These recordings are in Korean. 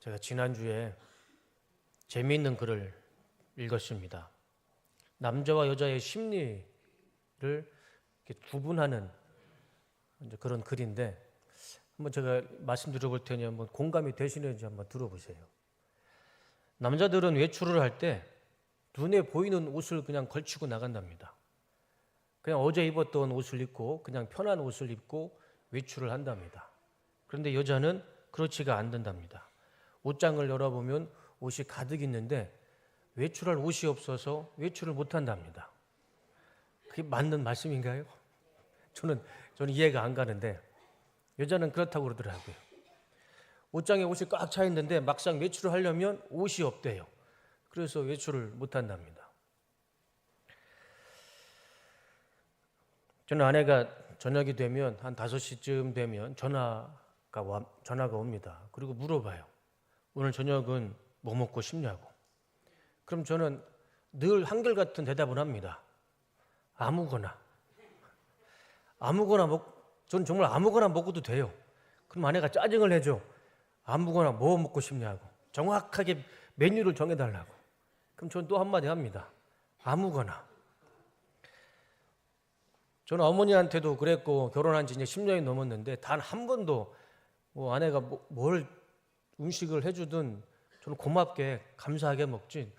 제가 지난주에 재미있는 글을 읽었습니다. 남자와 여자의 심리를 이렇게 구분하는 그런 글인데 한번 제가 말씀드려 볼 테니 한번 공감이 되시는지 한번 들어보세요. 남자들은 외출을 할 때 눈에 보이는 옷을 그냥 걸치고 나간답니다. 그냥 어제 입었던 옷을 입고 그냥 편한 옷을 입고 외출을 한답니다. 그런데 여자는 그렇지가 않는답니다. 옷장을 열어보면 옷이 가득 있는데 외출할 옷이 없어서 외출을 못 한답니다. 그게 맞는 말씀인가요? 저는 이해가 안 가는데 여자는 그렇다고 그러더라고요. 옷장에 옷이 꽉 차 있는데 막상 외출을 하려면 옷이 없대요. 그래서 외출을 못 한답니다. 저는 아내가 저녁이 되면 한 5시쯤 되면 전화가 옵니다. 그리고 물어봐요. 오늘 저녁은 뭐 먹고 싶냐고. 그럼 저는 늘 한결같은 대답을 합니다. 아무거나. 저는 정말 아무거나 먹어도 돼요. 그럼 아내가 짜증을 내죠. 아무거나 뭐 먹고 싶냐고. 정확하게 메뉴를 정해달라고. 그럼 저는 또 한마디 합니다. 아무거나. 저는 어머니한테도 그랬고 결혼한 지 이제 10년이 넘었는데 단 한 번도 아내가 뭘 음식을 해주든 저는 고맙게 감사하게 먹지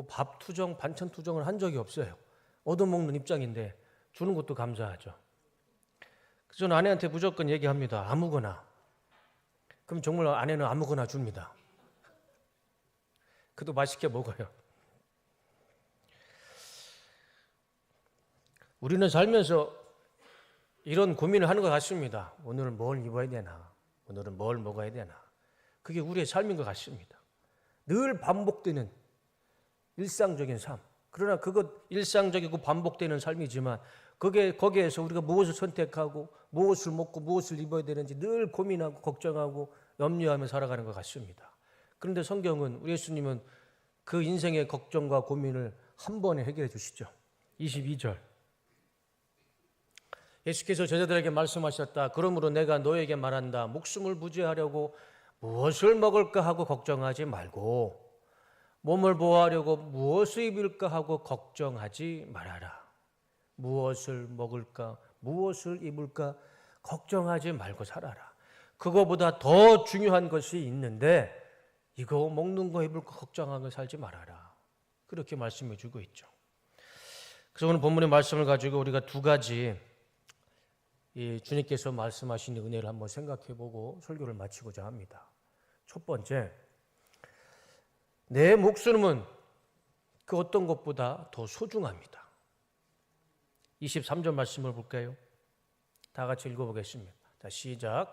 밥 투정, 반찬 투정을 한 적이 없어요. 얻어먹는 입장인데 주는 것도 감사하죠. 그래서 저는 아내한테 무조건 얘기합니다. 아무거나. 그럼 정말 아내는 아무거나 줍니다. 그도 맛있게 먹어요. 우리는 살면서 이런 고민을 하는 것 같습니다. 오늘은 뭘 입어야 되나? 오늘은 뭘 먹어야 되나? 그게 우리의 삶인 것 같습니다. 늘 반복되는 일상적인 삶. 그러나 그것 일상적이고 반복되는 삶이지만 거기에서 우리가 무엇을 선택하고 무엇을 먹고 무엇을 입어야 되는지 늘 고민하고 걱정하고 염려하며 살아가는 것 같습니다. 그런데 성경은 우리 예수님은 그 인생의 걱정과 고민을 한 번에 해결해 주시죠. 22절. 예수께서 제자들에게 말씀하셨다. 그러므로 내가 너에게 말한다. 목숨을 부지하려고 무엇을 먹을까 하고 걱정하지 말고 몸을 보호하려고 무엇을 입을까 하고 걱정하지 말아라. 무엇을 먹을까, 무엇을 입을까 걱정하지 말고 살아라. 그거보다 더 중요한 것이 있는데 이거 먹는 거 입을 거 걱정하고 살지 말아라. 그렇게 말씀해 주고 있죠. 그래서 오늘 본문의 말씀을 가지고 우리가 두 가지 주님께서 말씀하신 은혜를 한번 생각해 보고 설교를 마치고자 합니다. 첫 번째, 내 목숨은 그 어떤 것보다 더 소중합니다. 23절 말씀을 볼까요? 다 같이 읽어보겠습니다. 자, 시작.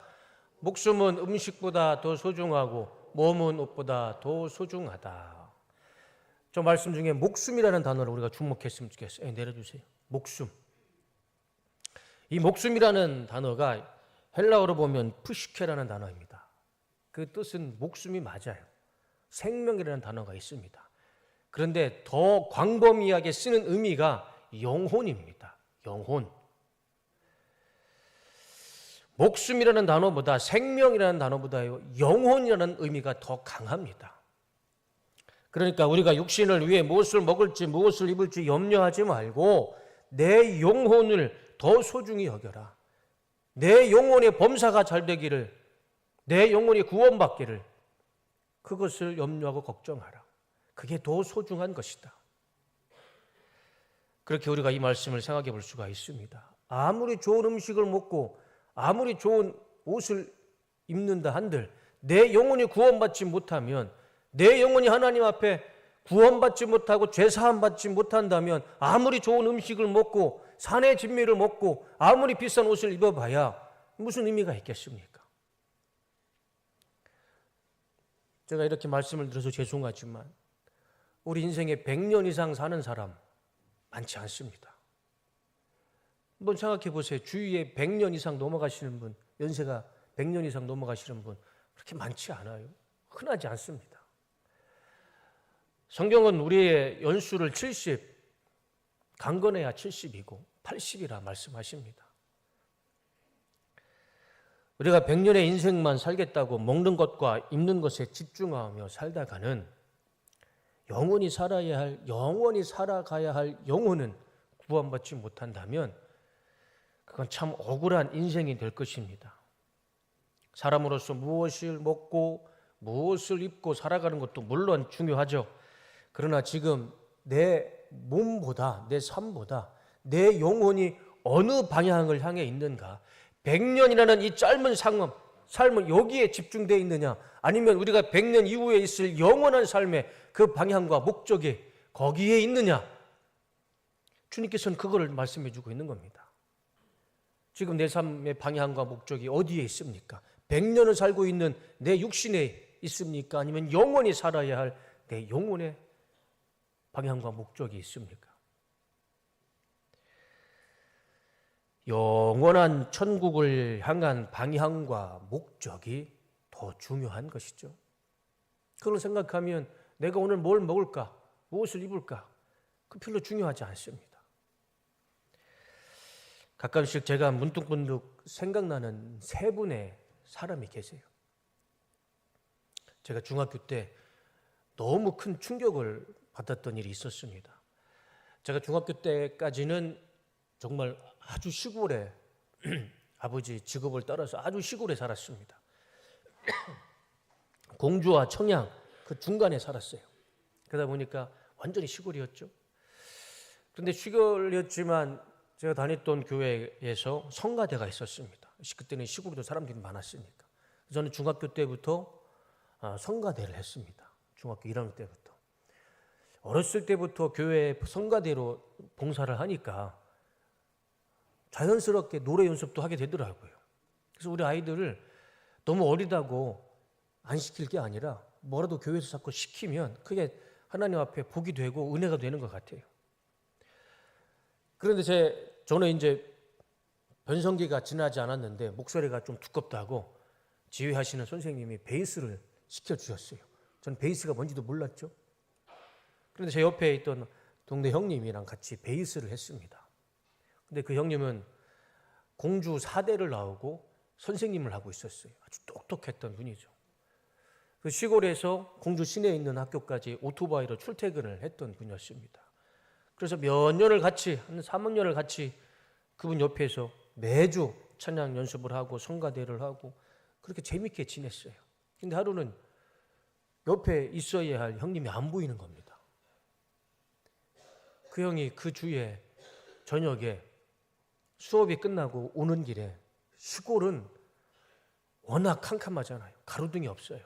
목숨은 음식보다 더 소중하고 몸은 옷보다 더 소중하다. 저 말씀 중에 목숨이라는 단어를 우리가 주목했으면 좋겠어요. 내려주세요. 목숨. 이 목숨이라는 단어가 헬라어로 보면 푸시케라는 단어입니다. 그 뜻은 목숨이 맞아요. 생명이라는 단어가 있습니다. 그런데 더 광범위하게 쓰는 의미가 영혼입니다. 영혼. 목숨이라는 단어보다 생명이라는 단어보다요 영혼이라는 의미가 더 강합니다. 그러니까 우리가 육신을 위해 무엇을 먹을지 무엇을 입을지 염려하지 말고 내 영혼을 더 소중히 여겨라. 내 영혼의 범사가 잘 되기를, 내 영혼이 구원받기를 그것을 염려하고 걱정하라. 그게 더 소중한 것이다. 그렇게 우리가 이 말씀을 생각해 볼 수가 있습니다. 아무리 좋은 음식을 먹고 아무리 좋은 옷을 입는다 한들 내 영혼이 구원받지 못하면, 내 영혼이 하나님 앞에 구원받지 못하고 죄사함 받지 못한다면 아무리 좋은 음식을 먹고 산의 진미를 먹고 아무리 비싼 옷을 입어봐야 무슨 의미가 있겠습니까? 제가 이렇게 말씀을 드려서 죄송하지만 우리 인생에 100년 이상 사는 사람 많지 않습니다. 한번 생각해 보세요. 주위에 100년 이상 넘어가시는 분, 연세가 100년 이상 넘어가시는 분 그렇게 많지 않아요. 흔하지 않습니다. 성경은 우리의 연수를 70, 강건해야 70이고 80이라 말씀하십니다. 우리가 100년의 인생만 살겠다고 먹는 것과 입는 것에 집중하며 살다가는 영원히 살아가야 할 영혼은 구원받지 못한다면 그건 참 억울한 인생이 될 것입니다. 사람으로서 무엇을 먹고 무엇을 입고 살아가는 것도 물론 중요하죠. 그러나 지금 내 몸보다, 내 삶보다 내 영혼이 어느 방향을 향해 있는가, 100년이라는 이 짧은 삶은 여기에 집중되어 있느냐, 아니면 우리가 100년 이후에 있을 영원한 삶의 그 방향과 목적이 거기에 있느냐, 주님께서는 그거를 말씀해 주고 있는 겁니다. 지금 내 삶의 방향과 목적이 어디에 있습니까? 100년을 살고 있는 내 육신에 있습니까? 아니면 영원히 살아야 할 내 영혼의 방향과 목적이 있습니까? 영원한 천국을 향한 방향과 목적이 더 중요한 것이죠. 그걸 생각하면 내가 오늘 뭘 먹을까, 무엇을 입을까, 그 별로 중요하지 않습니다. 가끔씩 제가 문득문득 생각나는 세 분의 사람이 계세요. 제가 중학교 때 너무 큰 충격을 받았던 일이 있었습니다. 제가 중학교 때까지는 정말 아주 시골에 아버지 직업을 따라서 아주 시골에 살았습니다. 공주와 청양 그 중간에 살았어요. 그러다 보니까 완전히 시골이었죠. 그런데 시골이었지만 제가 다녔던 교회에서 성가대가 있었습니다. 그때는 시골에도 사람들이 많았으니까. 저는 중학교 때부터 성가대를 했습니다. 중학교 1학년 때부터. 어렸을 때부터 교회 성가대로 봉사를 하니까 자연스럽게 노래 연습도 하게 되더라고요. 그래서 우리 아이들을 너무 어리다고 안 시킬 게 아니라 뭐라도 교회에서 자꾸 시키면 그게 하나님 앞에 복이 되고 은혜가 되는 것 같아요. 그런데 저는 이제 변성기가 지나지 않았는데 목소리가 좀 두껍다고 지휘하시는 선생님이 베이스를 시켜주셨어요. 저는 베이스가 뭔지도 몰랐죠. 그런데 제 옆에 있던 동네 형님이랑 같이 베이스를 했습니다. 근데 그 형님은 공주 4대를 나오고 선생님을 하고 있었어요. 아주 똑똑했던 분이죠. 그 시골에서 공주 시내에 있는 학교까지 오토바이로 출퇴근을 했던 분이었습니다. 그래서 몇 년을 같이, 한 3학년을 같이 그분 옆에서 매주 찬양 연습을 하고 성가대를 하고 그렇게 재밌게 지냈어요. 근데 하루는 옆에 있어야 할 형님이 안 보이는 겁니다. 그 형이 그 주에 저녁에 수업이 끝나고 오는 길에, 시골은 워낙 캄캄하잖아요. 가로등이 없어요.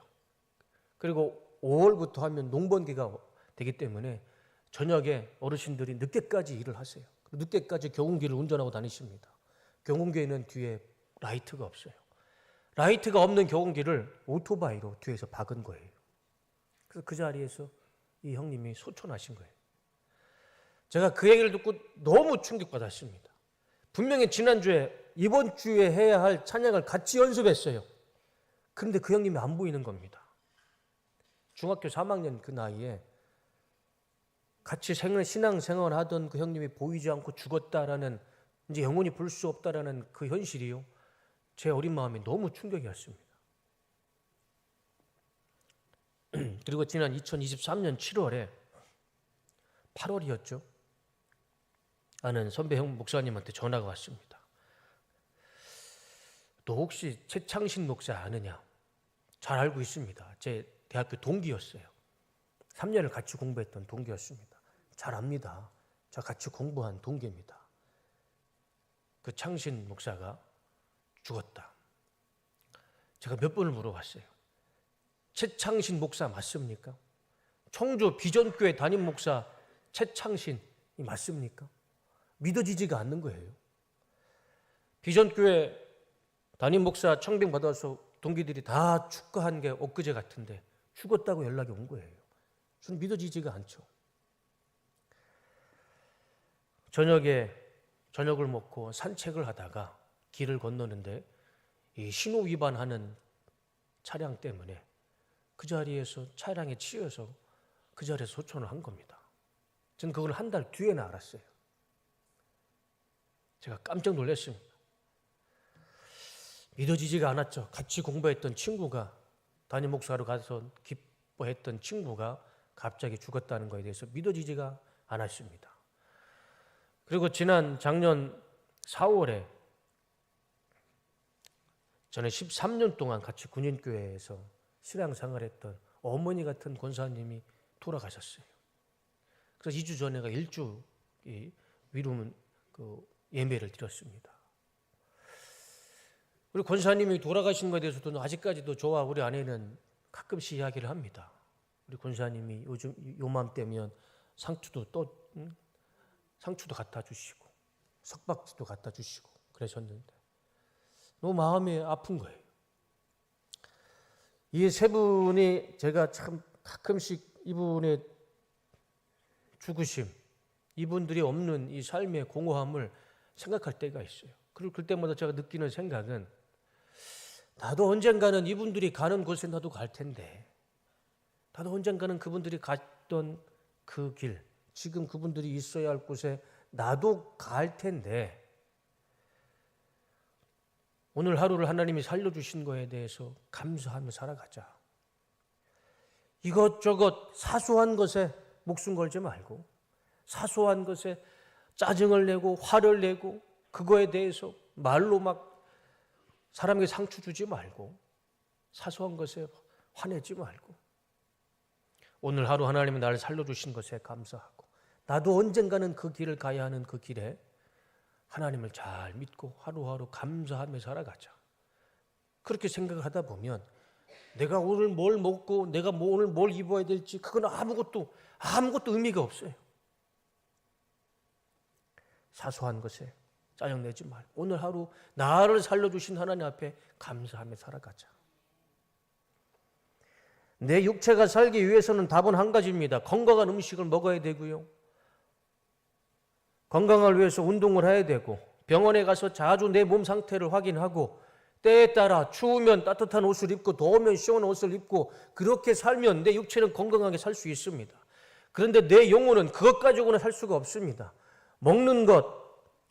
그리고 5월부터 하면 농번기가 되기 때문에 저녁에 어르신들이 늦게까지 일을 하세요. 늦게까지 경운기를 운전하고 다니십니다. 경운기에는 뒤에 라이트가 없어요. 라이트가 없는 경운기를 오토바이로 뒤에서 박은 거예요. 그래서 그 자리에서 이 형님이 소천하신 거예요. 제가 그 얘기를 듣고 너무 충격받았습니다. 분명히 지난주에, 이번 주에 해야 할 찬양을 같이 연습했어요. 그런데 그 형님이 안 보이는 겁니다. 중학교 3학년 그 나이에 같이 신앙생활 하던 그 형님이 보이지 않고 죽었다라는, 이제 영원히 볼 수 없다라는 그 현실이요, 제 어린 마음에 너무 충격이었습니다. 그리고 지난 2023년 7월에 8월이었죠. 아는 선배 형 목사님한테 전화가 왔습니다. 너 혹시 최창신 목사 아느냐? 잘 알고 있습니다. 제 대학교 동기였어요. 3년을 같이 공부했던 동기였습니다. 잘 압니다. 저 같이 공부한 동기입니다. 그 창신 목사가 죽었다. 제가 몇 번을 물어봤어요. 최창신 목사 맞습니까? 청주 비전교회 담임 목사 최창신이 맞습니까? 믿어지지가 않는 거예요. 비전교회 담임 목사 청빙 받아서 동기들이 다 축하한 게 엊그제 같은데 죽었다고 연락이 온 거예요. 저는 믿어지지가 않죠. 저녁을 먹고 산책을 하다가 길을 건너는데 이 신호 위반하는 차량 때문에 그 자리에서 차량에 치여서 그 자리에서 소천을 한 겁니다. 저는 그걸 한 달 뒤에나 알았어요. 제가 깜짝 놀랐습니다. 믿어지지가 않았죠. 같이 공부했던 친구가, 담임 목사로 가서 기뻐했던 친구가 갑자기 죽었다는 것에 대해서 믿어지지가 않았습니다. 그리고 작년 4월에 저는 13년 동안 같이 군인교회에서 신앙생활했던 어머니 같은 권사님이 돌아가셨어요. 그래서 2주 전에가 일주 위로문 예배를 드렸습니다. 우리 권사님이 돌아가신 것에 대해서도 아직까지도 저와 우리 아내는 가끔씩 이야기를 합니다. 우리 권사님이 요즘 요맘때면 상추도 갖다 주시고 석박지도 갖다 주시고 그러셨는데 너무 마음이 아픈 거예요. 이 세 분이 제가 참 가끔씩 이분의 죽으심, 이분들이 없는 이 삶의 공허함을 생각할 때가 있어요. 그리고 그때마다 제가 느끼는 생각은 나도 언젠가는 이분들이 가는 곳에 나도 갈 텐데, 나도 언젠가는 그분들이 갔던 그 길, 지금 그분들이 있어야 할 곳에 나도 갈 텐데 오늘 하루를 하나님이 살려주신 거에 대해서 감사하며 살아가자. 이것저것 사소한 것에 목숨 걸지 말고, 사소한 것에 짜증을 내고 화를 내고 그거에 대해서 말로 막 사람에게 상처 주지 말고, 사소한 것에 화내지 말고, 오늘 하루 하나님이 나를 살려주신 것에 감사하고, 나도 언젠가는 그 길을 가야 하는 그 길에 하나님을 잘 믿고 하루하루 감사하며 살아가자. 그렇게 생각하다 보면 내가 오늘 뭘 먹고 내가 오늘 뭘 입어야 될지 그건 아무것도 의미가 없어요. 사소한 것에 짜증내지 말고 오늘 하루 나를 살려주신 하나님 앞에 감사하며 살아가자. 내 육체가 살기 위해서는 답은 한 가지입니다. 건강한 음식을 먹어야 되고요. 건강을 위해서 운동을 해야 되고, 병원에 가서 자주 내 몸 상태를 확인하고, 때에 따라 추우면 따뜻한 옷을 입고 더우면 시원한 옷을 입고, 그렇게 살면 내 육체는 건강하게 살 수 있습니다. 그런데 내 영혼은 그것 가지고는 살 수가 없습니다. 먹는 것,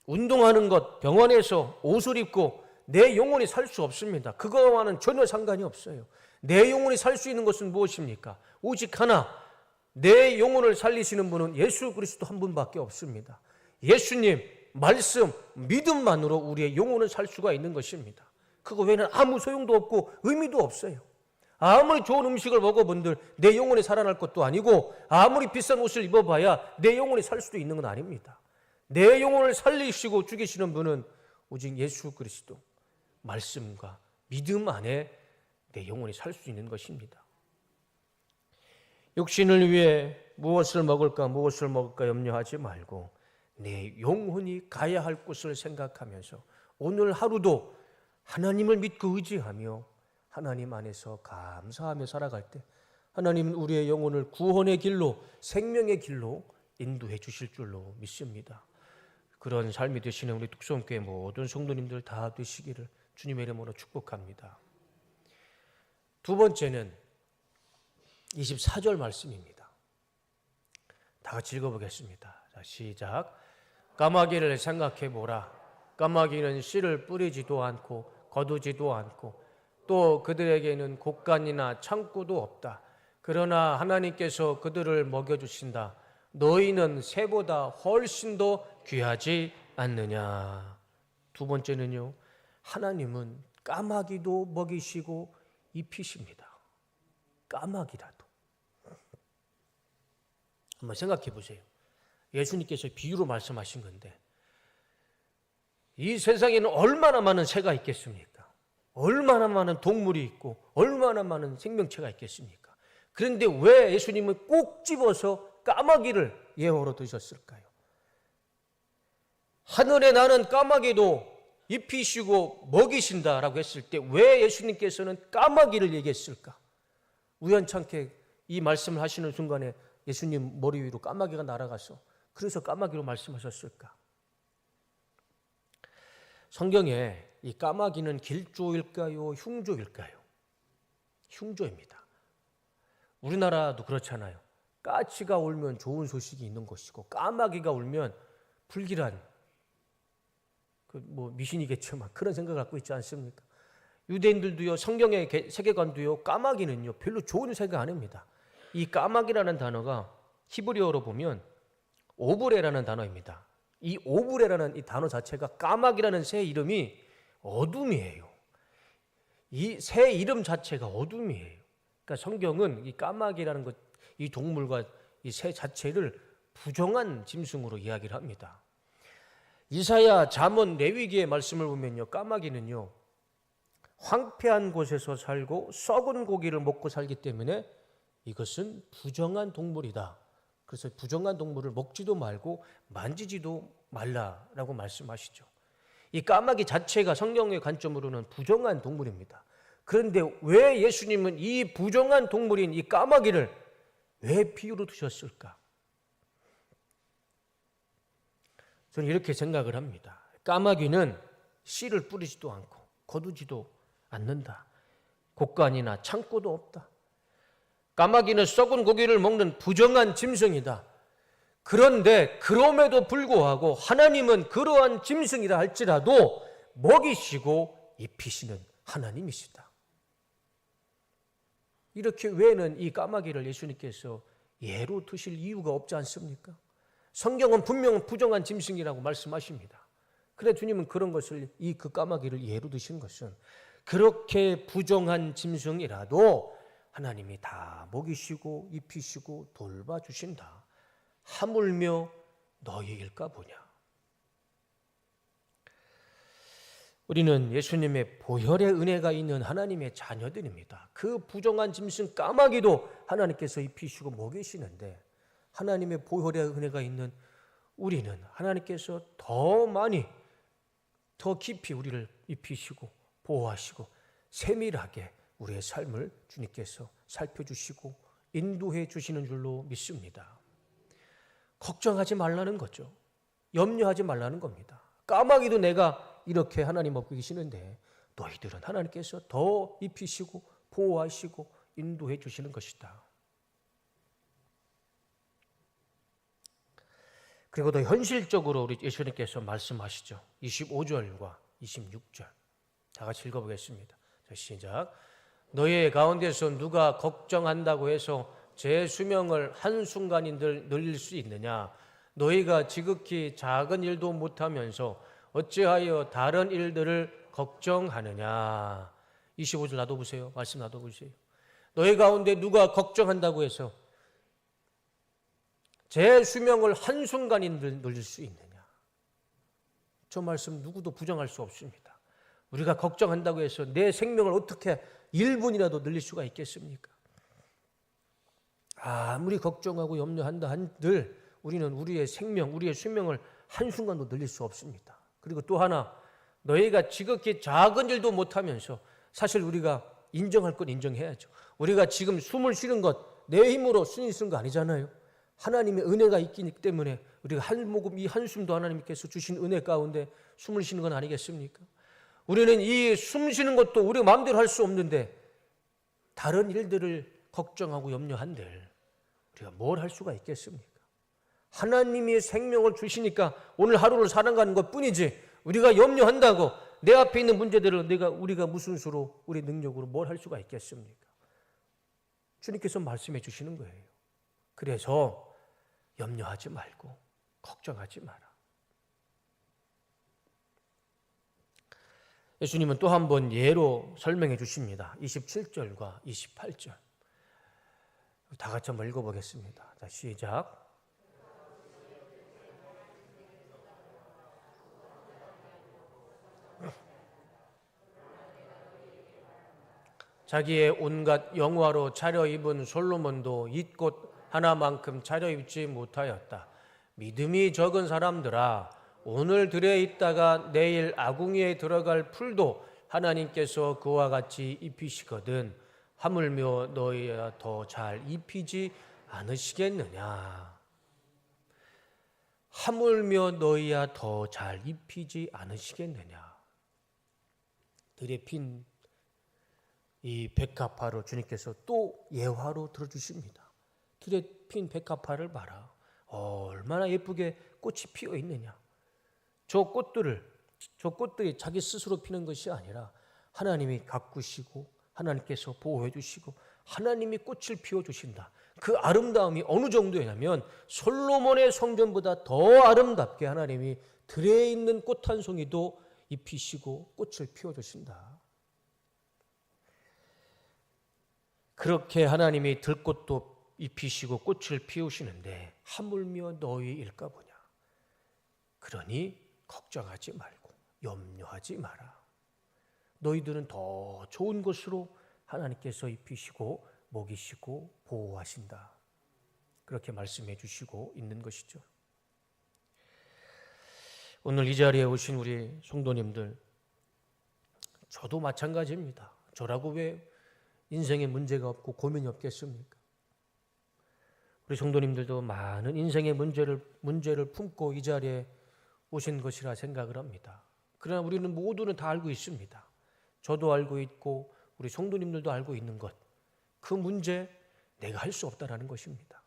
운동하는 것, 병원에서 옷을 입고 내 영혼이 살 수 없습니다. 그거와는 전혀 상관이 없어요. 내 영혼이 살 수 있는 것은 무엇입니까? 오직 하나, 내 영혼을 살리시는 분은 예수 그리스도 한 분밖에 없습니다. 예수님, 말씀, 믿음만으로 우리의 영혼을 살 수가 있는 것입니다. 그거 외에는 아무 소용도 없고 의미도 없어요. 아무리 좋은 음식을 먹어본들 내 영혼이 살아날 것도 아니고, 아무리 비싼 옷을 입어봐야 내 영혼이 살 수도 있는 건 아닙니다. 내 영혼을 살리시고 죽이시는 분은 오직 예수 그리스도, 말씀과 믿음 안에 내 영혼이 살 수 있는 것입니다. 육신을 위해 무엇을 먹을까 염려하지 말고 내 영혼이 가야 할 곳을 생각하면서 오늘 하루도 하나님을 믿고 의지하며 하나님 안에서 감사하며 살아갈 때 하나님은 우리의 영혼을 구원의 길로, 생명의 길로 인도해 주실 줄로 믿습니다. 그런 삶이 되시는 우리 뚝섬교회 모든 성도님들 다 되시기를 주님의 이름으로 축복합니다. 두 번째는 24절 말씀입니다. 다 같이 읽어보겠습니다. 자, 시작. 까마귀를 생각해 보라. 까마귀는 씨를 뿌리지도 않고 거두지도 않고 또 그들에게는 곡간이나 창고도 없다. 그러나 하나님께서 그들을 먹여주신다. 너희는 새보다 훨씬 더 귀하지 않느냐. 두 번째는요, 하나님은 까마귀도 먹이시고 입히십니다. 까마귀라도. 한번 생각해 보세요. 예수님께서 비유로 말씀하신 건데, 이 세상에는 얼마나 많은 새가 있겠습니까? 얼마나 많은 동물이 있고 얼마나 많은 생명체가 있겠습니까? 그런데 왜 예수님은 꼭 집어서 까마귀를 예화로 드셨을까요? 하늘에 나는 까마귀도 입히시고 먹이신다라고 했을 때 왜 예수님께서는 까마귀를 얘기했을까? 우연찮게 이 말씀을 하시는 순간에 예수님 머리 위로 까마귀가 날아가서 그래서 까마귀로 말씀하셨을까? 성경에 이 까마귀는 길조일까요? 흉조일까요? 흉조입니다. 우리나라도 그렇잖아요. 까치가 울면 좋은 소식이 있는 것이고 까마귀가 울면 불길한 미신이겠지만 그런 생각을 갖고 있지 않습니까? 유대인들도요, 성경의 세계관도요, 까마귀는요 별로 좋은 생각 안 합니다. 이 까마귀라는 단어가 히브리어로 보면 오브레라는 단어입니다. 이 오브레라는 이 단어 자체가 까마귀라는 새 이름이 어둠이에요. 이 새 이름 자체가 어둠이에요. 그러니까 성경은 이 까마귀라는 것, 이 동물과 이 새 자체를 부정한 짐승으로 이야기를 합니다. 이사야, 잠언, 레위기의 말씀을 보면요, 까마귀는요 황폐한 곳에서 살고 썩은 고기를 먹고 살기 때문에 이것은 부정한 동물이다. 그래서 부정한 동물을 먹지도 말고 만지지도 말라라고 말씀하시죠. 이 까마귀 자체가 성경의 관점으로는 부정한 동물입니다. 그런데 왜 예수님은 이 부정한 동물인 이 까마귀를 왜 비유로 두셨을까? 저는 이렇게 생각을 합니다. 까마귀는 씨를 뿌리지도 않고 거두지도 않는다. 곡간이나 창고도 없다. 까마귀는 썩은 고기를 먹는 부정한 짐승이다. 그런데 그럼에도 불구하고 하나님은 그러한 짐승이라 할지라도 먹이시고 입히시는 하나님이시다. 이렇게 외에는 이 까마귀를 예수님께서 예로 드실 이유가 없지 않습니까? 성경은 분명 부정한 짐승이라고 말씀하십니다. 그런데 주님은 그런 것을 그 까마귀를 예로 드신 것은 그렇게 부정한 짐승이라도 하나님이 다 먹이시고 입히시고 돌봐주신다. 하물며 너희일까 보냐. 우리는 예수님의 보혈의 은혜가 있는 하나님의 자녀들입니다. 그 부정한 짐승 까마귀도 하나님께서 입히시고 먹이시는데 하나님의 보혈의 은혜가 있는 우리는 하나님께서 더 많이 더 깊이 우리를 입히시고 보호하시고 세밀하게 우리의 삶을 주님께서 살펴주시고 인도해 주시는 줄로 믿습니다. 걱정하지 말라는 거죠. 염려하지 말라는 겁니다. 까마귀도 내가 이렇게 하나님 먹고 계시는데 너희들은 하나님께서 더 입히시고 보호하시고 인도해 주시는 것이다. 그리고 더 현실적으로 우리 예수님께서 말씀하시죠. 25절과 26절 다 같이 읽어보겠습니다. 시작. 너희 가운데서 누가 걱정한다고 해서 제 수명을 한순간인들 늘릴 수 있느냐? 너희가 지극히 작은 일도 못하면서 어찌하여 다른 일들을 걱정하느냐? 25절 놔둬보세요. 말씀 놔둬보세요. 너희 가운데 누가 걱정한다고 해서 제 수명을 한순간인들 늘릴 수 있느냐? 저 말씀 누구도 부정할 수 없습니다. 우리가 걱정한다고 해서 내 생명을 어떻게 1분이라도 늘릴 수가 있겠습니까? 아무리 걱정하고 염려한다 한들 우리는 우리의 생명, 우리의 수명을 한순간도 늘릴 수 없습니다. 그리고 또 하나, 너희가 지극히 작은 일도 못하면서 사실 우리가 인정할 건 인정해야죠. 우리가 지금 숨을 쉬는 것, 내 힘으로 숨을 쉬는 거 아니잖아요. 하나님의 은혜가 있기 때문에 우리가 한 모금, 이 한숨도 하나님께서 주신 은혜 가운데 숨을 쉬는 건 아니겠습니까? 우리는 이 숨 쉬는 것도 우리가 마음대로 할 수 없는데 다른 일들을 걱정하고 염려한들 우리가 뭘 할 수가 있겠습니까? 하나님이 생명을 주시니까 오늘 하루를 살아가는 것뿐이지 우리가 염려한다고 내 앞에 있는 문제들을 우리가 무슨 수로 우리 능력으로 뭘 할 수가 있겠습니까? 주님께서 말씀해 주시는 거예요. 그래서 염려하지 말고 걱정하지 마라. 예수님은 또 한 번 예로 설명해 주십니다. 27절과 28절. 다 같이 한번 읽어보겠습니다. 자, 시작. 자기의 온갖 영화로 차려입은 솔로몬도 이 꽃 하나만큼 차려입지 못하였다. 믿음이 적은 사람들아, 오늘 들에 있다가 내일 아궁이에 들어갈 풀도 하나님께서 그와 같이 입히시거든 하물며 너희야 더 잘 입히지 않으시겠느냐. 하물며 너희야 더 잘 입히지 않으시겠느냐. 들에 핀 이 백합화로 주님께서 또 예화로 들어주십니다. 들에 핀 백합화를 봐라. 얼마나 예쁘게 꽃이 피어 있느냐. 저 꽃들이 자기 스스로 피는 것이 아니라 하나님이 가꾸시고 하나님께서 보호해 주시고 하나님이 꽃을 피워주신다. 그 아름다움이 어느 정도냐면 솔로몬의 성전보다 더 아름답게 하나님이 들에 있는 꽃 한 송이도 입히시고 꽃을 피워주신다. 그렇게 하나님이 들꽃도 입히시고 꽃을 피우시는데 하물며 너희일까 보냐. 그러니 걱정하지 말고 염려하지 마라. 너희들은 더 좋은 것으로 하나님께서 입히시고 먹이시고 보호하신다. 그렇게 말씀해 주시고 있는 것이죠. 오늘 이 자리에 오신 우리 성도님들, 저도 마찬가지입니다. 저라고 왜 인생에 문제가 없고 고민이 없겠습니까? 우리 성도님들도 많은 인생의 문제를 품고 이 자리에 오신 것이라 생각을 합니다. 그러나 우리는 모두는 다 알고 있습니다. 저도 알고 있고 우리 성도님들도 알고 있는 것, 그 문제 내가 할 수 없다라는 것입니다.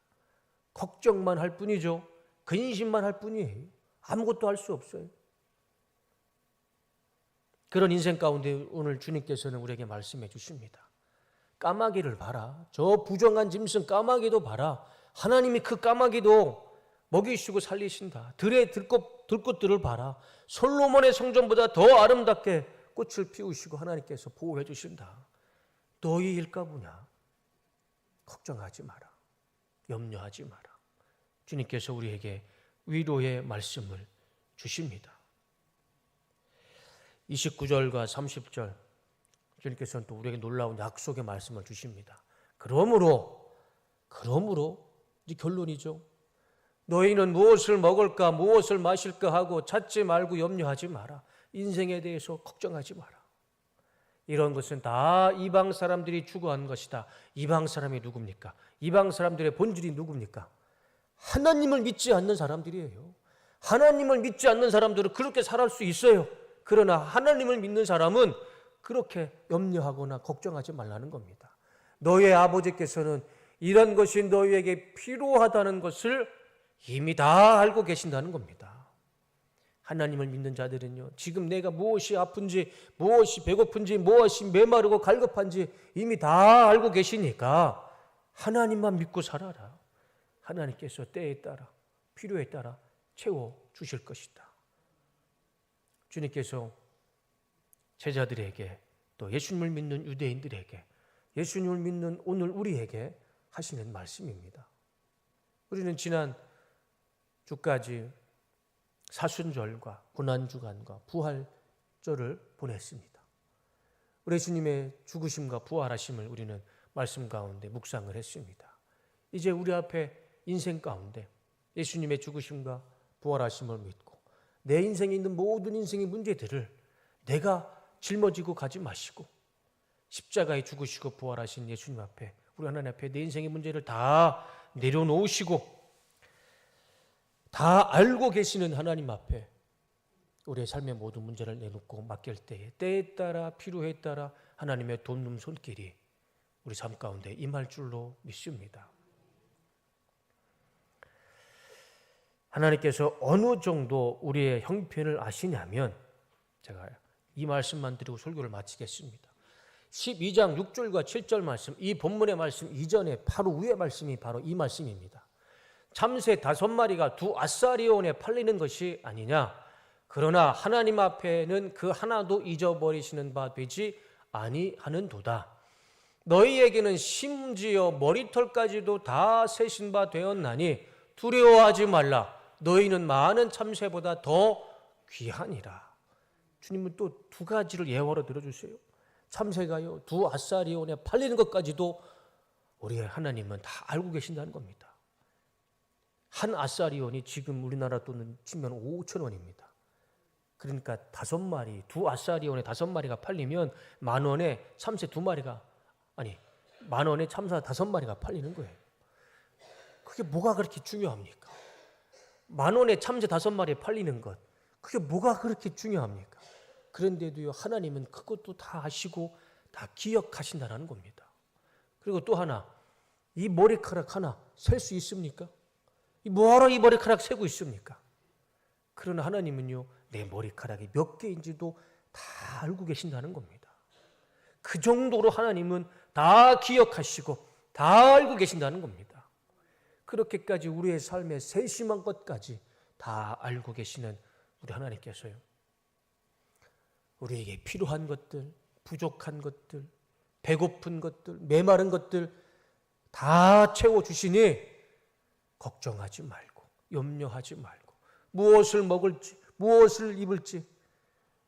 걱정만 할 뿐이죠. 근심만 할 뿐이에요. 아무것도 할 수 없어요. 그런 인생 가운데 오늘 주님께서는 우리에게 말씀해 주십니다. 까마귀를 봐라. 저 부정한 짐승 까마귀도 봐라. 하나님이 그 까마귀도 먹이시고 살리신다. 들의 들꽃들을 봐라. 솔로몬의 성전보다 더 아름답게 꽃을 피우시고 하나님께서 보호해 주신다. 너희일까 보냐. 걱정하지 마라. 염려하지 마라. 주님께서 우리에게 위로의 말씀을 주십니다. 29절과 30절 주님께서는 또 우리에게 놀라운 약속의 말씀을 주십니다. 그러므로 이제 결론이죠. 너희는 무엇을 먹을까 무엇을 마실까 하고 찾지 말고 염려하지 마라. 인생에 대해서 걱정하지 마라. 이런 것은 다 이방 사람들이 추구한 것이다. 이방 사람이 누굽니까? 이방 사람들의 본질이 누굽니까? 하나님을 믿지 않는 사람들이에요. 하나님을 믿지 않는 사람들은 그렇게 살아갈 수 있어요. 그러나 하나님을 믿는 사람은 그렇게 염려하거나 걱정하지 말라는 겁니다. 너의 아버지께서는 이런 것이 너희에게 필요하다는 것을 이미 다 알고 계신다는 겁니다. 하나님을 믿는 자들은요, 지금 내가 무엇이 아픈지, 무엇이 배고픈지, 무엇이 메마르고 갈급한지 이미 다 알고 계시니까 하나님만 믿고 살아라. 하나님께서 때에 따라, 필요에 따라 채워주실 것이다. 주님께서 제자들에게 또 예수님을 믿는 유대인들에게 예수님을 믿는 오늘 우리에게 하시는 말씀입니다. 우리는 지난 주까지 사순절과 고난주간과 부활절을 보냈습니다. 우리 예수님의 죽으심과 부활하심을 우리는 말씀 가운데 묵상을 했습니다. 이제 우리 앞에 인생 가운데 예수님의 죽으심과 부활하심을 믿고 내 인생에 있는 모든 인생의 문제들을 내가 짊어지고 가지 마시고 십자가에 죽으시고 부활하신 예수님 앞에, 우리 하나님 앞에 내 인생의 문제를 다 내려놓으시고 다 알고 계시는 하나님 앞에 우리의 삶의 모든 문제를 내놓고 맡길 때에 따라 필요에 따라 하나님의 돕는 손길이 우리 삶 가운데 임할 줄로 믿습니다. 하나님께서 어느 정도 우리의 형편을 아시냐면, 제가 이 말씀만 드리고 설교를 마치겠습니다. 12장 6절과 7절 말씀, 이 본문의 말씀 이전에 바로 위의 말씀이 바로 이 말씀입니다. 참새 5마리가 두 아사리온에 팔리는 것이 아니냐. 그러나 하나님 앞에는 그 하나도 잊어버리시는 바 되지 아니하는도다. 너희에게는 심지어 머리털까지도 다 세신 바 되었나니 두려워하지 말라. 너희는 많은 참새보다 더 귀하니라. 주님은 또 두 가지를 예화로 들어주세요. 참새가요, 두 아사리온에 팔리는 것까지도 우리 하나님은 다 알고 계신다는 겁니다. 한 아사리온이 지금 우리나라 돈은 치면 5,000원입니다. 그러니까 5마리, 두 아사리온에 5마리가 팔리면 10,000원에 참새 2마리가, 아니 10,000원에 참새 5마리가 팔리는 거예요. 그게 뭐가 그렇게 중요합니까? 10,000원에 참새 5마리 팔리는 것, 그게 뭐가 그렇게 중요합니까? 그런데도요, 하나님은 그것도 다 아시고 다 기억하신다는 겁니다. 그리고 또 하나, 이 머리카락 하나 셀 수 있습니까? 뭐하러 이 머리카락 세고 있습니까? 그러나 하나님은요, 내 머리카락이 몇 개인지도 다 알고 계신다는 겁니다. 그 정도로 하나님은 다 기억하시고 다 알고 계신다는 겁니다. 그렇게까지 우리의 삶의 세심한 것까지 다 알고 계시는 우리 하나님께서요, 우리에게 필요한 것들, 부족한 것들, 배고픈 것들, 메마른 것들 다 채워주시니 걱정하지 말고 염려하지 말고 무엇을 먹을지 무엇을 입을지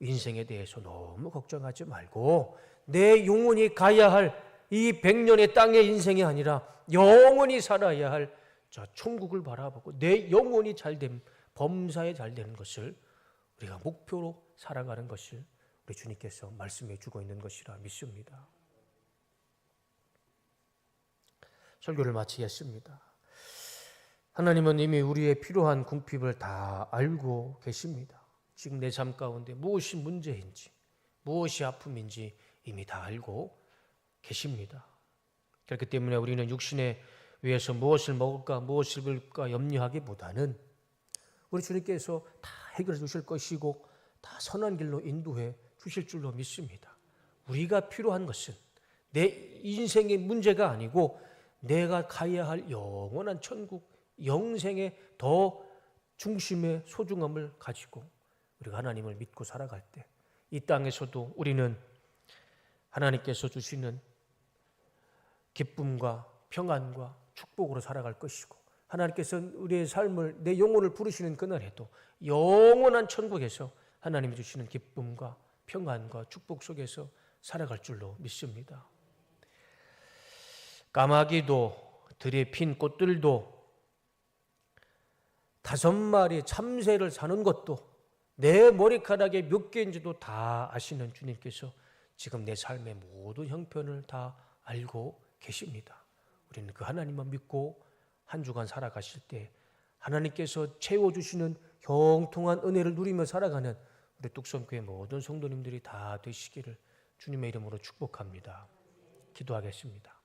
인생에 대해서 너무 걱정하지 말고 내 영혼이 가야 할 이 100년의 땅의 인생이 아니라 영원히 살아야 할 저 천국을 바라보고 내 영혼이 잘됨, 범사에 잘 되는 것을 우리가 목표로 살아가는 것을 우리 주님께서 말씀해 주고 있는 것이라 믿습니다. 설교를 마치겠습니다. 하나님은 이미 우리의 필요한 궁핍을 다 알고 계십니다. 지금 내 삶 가운데 무엇이 문제인지 무엇이 아픔인지 이미 다 알고 계십니다. 그렇기 때문에 우리는 육신에 위해서 무엇을 먹을까 무엇을 입을까 염려하기보다는 우리 주님께서 다 해결해 주실 것이고 다 선한 길로 인도해 주실 줄로 믿습니다. 우리가 필요한 것은 내 인생의 문제가 아니고 내가 가야 할 영원한 천국, 영생의 더 중심의 소중함을 가지고 우리가 하나님을 믿고 살아갈 때 이 땅에서도 우리는 하나님께서 주시는 기쁨과 평안과 축복으로 살아갈 것이고 하나님께서 우리의 삶을 내 영혼을 부르시는 그날에도 영원한 천국에서 하나님이 주시는 기쁨과 평안과 축복 속에서 살아갈 줄로 믿습니다. 까마귀도 들에 핀 꽃들도 5마리 참새를 사는 것도 내 머리카락에 몇 개인지도 다 아시는 주님께서 지금 내 삶의 모든 형편을 다 알고 계십니다. 우리는 그 하나님만 믿고 한 주간 살아가실 때 하나님께서 채워주시는 형통한 은혜를 누리며 살아가는 우리 뚝섬교회 모든 성도님들이 다 되시기를 주님의 이름으로 축복합니다. 기도하겠습니다.